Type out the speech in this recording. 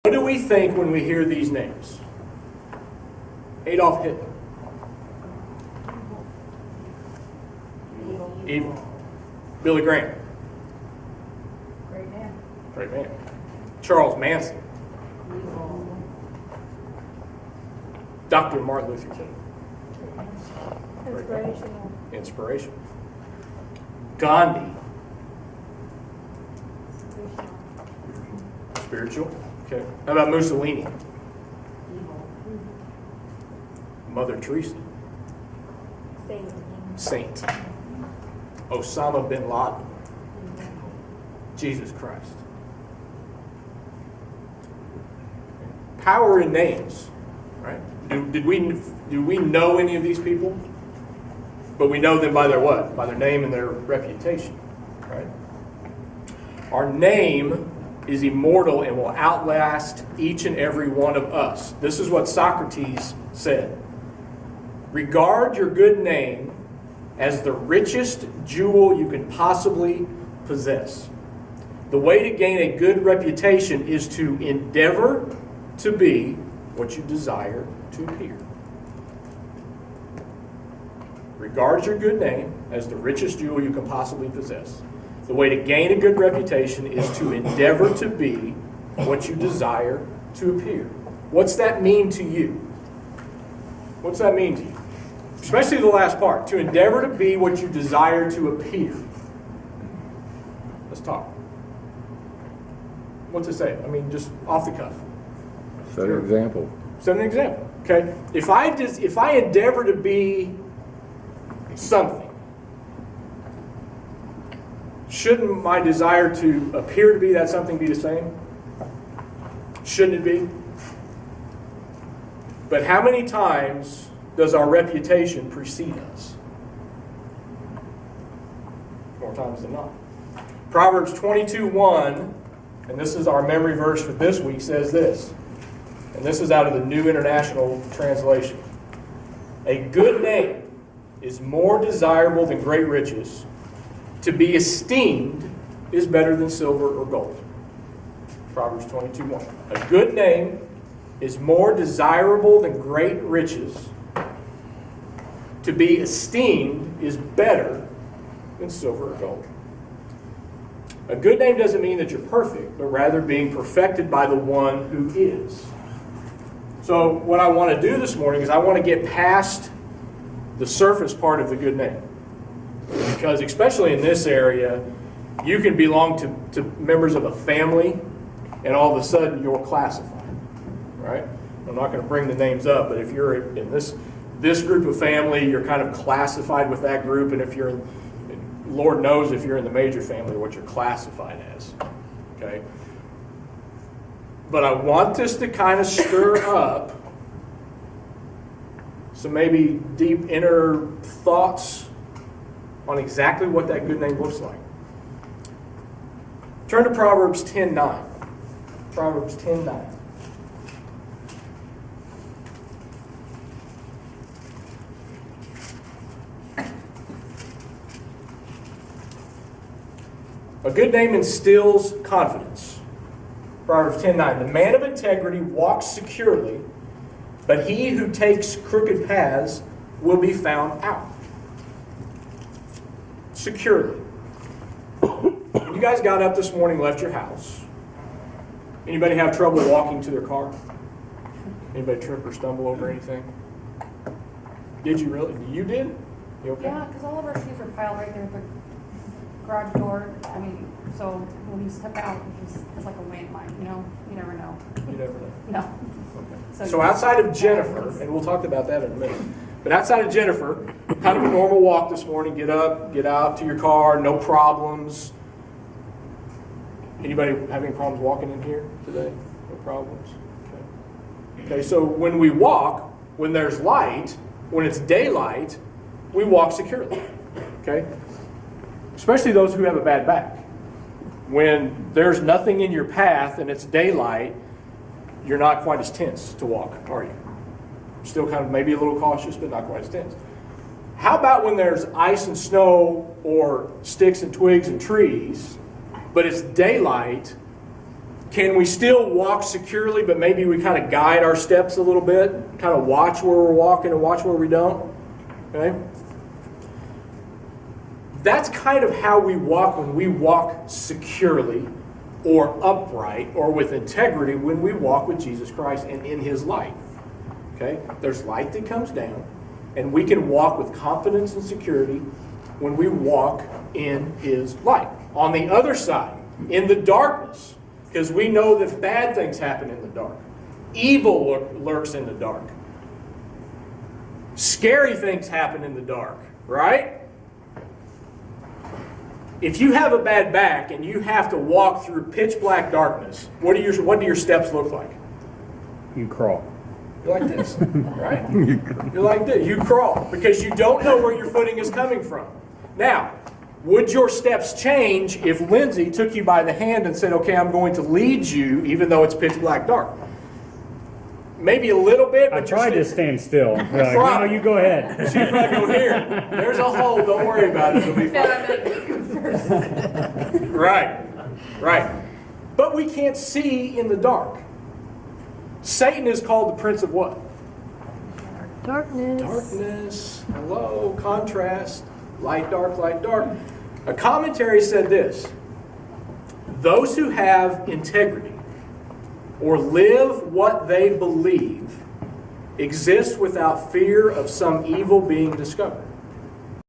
What do we think when we hear these names? Adolf Hitler. Evil. Billy Graham. Great man. Great man. Charles Manson. Dr. Martin Luther King. Inspirational. Inspiration. Gandhi. Spiritual. Okay. How about Mussolini? Mother Teresa. Saint. Osama bin Laden. Jesus Christ. Power in names, right? Do we know any of these people? But we know them by their what? By their name and their reputation, right? Our name is immortal and will outlast each and every one of us. This is what Socrates said. Regard your good name as the richest jewel you can possibly possess. The way to gain a good reputation is to endeavor to be what you desire to appear. Regard your good name as the richest jewel you can possibly possess. The way to gain a good reputation is to endeavor to be what you desire to appear. What's that mean to you? What's that mean to you? Especially the last part. To endeavor to be what you desire to appear. Let's talk. What's it say? I mean, just off the cuff. Set an example. Set an example. Okay. If I endeavor to be something, shouldn't my desire to appear to be that something be the same? Shouldn't it be? But how many times does our reputation precede us? More times than not. Proverbs 22:1, and this is our memory verse for this week, says this. And this is out of the New International Translation. A good name is more desirable than great riches. To be esteemed is better than silver or gold. Proverbs 22:1. A good name is more desirable than great riches. To be esteemed is better than silver or gold. A good name doesn't mean that you're perfect, but rather being perfected by the one who is. So what I want to do this morning is I want to get past the surface part of the good name. Because especially in this area, you can belong to members of a family, and all of a sudden you're classified, right? I'm not going to bring the names up, but if you're in this group of family, you're kind of classified with that group, and if you're in, Lord knows if you're in the major family, what you're classified as, okay? But I want this to kind of stir up some maybe deep inner thoughts on exactly what that good name looks like. Turn to Proverbs 10:9. Proverbs 10:9. A good name instills confidence. Proverbs 10:9. The man of integrity walks securely, but he who takes crooked paths will be found out. Securely. When you guys got up this morning, left your house, anybody have trouble walking to their car? Anybody trip or stumble over anything? Did you really? You did? You okay? Yeah, because all of our shoes are piled right there at the garage door. I mean, so when you step out, it's like a landmine, you know? You never know. You never know. No. Okay. So outside of Jennifer, and we'll talk about that in a minute, but outside of Jennifer, kind of a normal walk this morning, get up, get out to your car, no problems. Anybody having problems walking in here today? No problems? Okay, so when we walk, when there's light, when it's daylight, we walk securely, okay? Especially those who have a bad back. When there's nothing in your path and it's daylight, you're not quite as tense to walk, are you? Still kind of maybe a little cautious, but not quite as tense. How about when there's ice and snow or sticks and twigs and trees, but it's daylight Can we still walk securely, but maybe we kind of guide our steps a little bit, kind of watch where we're walking and watch where we don't? Okay? That's kind of how we walk when we walk securely or upright or with integrity when we walk with Jesus Christ and in His light. Okay? There's light that comes down, and we can walk with confidence and security when we walk in His light. On the other side, in the darkness, because we know that bad things happen in the dark. Evil lurks in the dark. Scary things happen in the dark, right? If you have a bad back and you have to walk through pitch black darkness, what do your steps look like? You crawl. You're like this, right? You're like this. You crawl because you don't know where your footing is coming from. Now, would your steps change if Lindsay took you by the hand and said, okay, I'm going to lead you even though it's pitch black dark? Maybe a little bit, but I tried to stand still. Like, no, you go ahead. She'd probably go here. There's a hole. Don't worry about it. It'll be fine. Right. Right. But we can't see in the dark. Satan is called the prince of what? Darkness. Darkness. Hello. Contrast. Light, dark, light, dark. A commentary said this: those who have integrity or live what they believe exist without fear of some evil being discovered.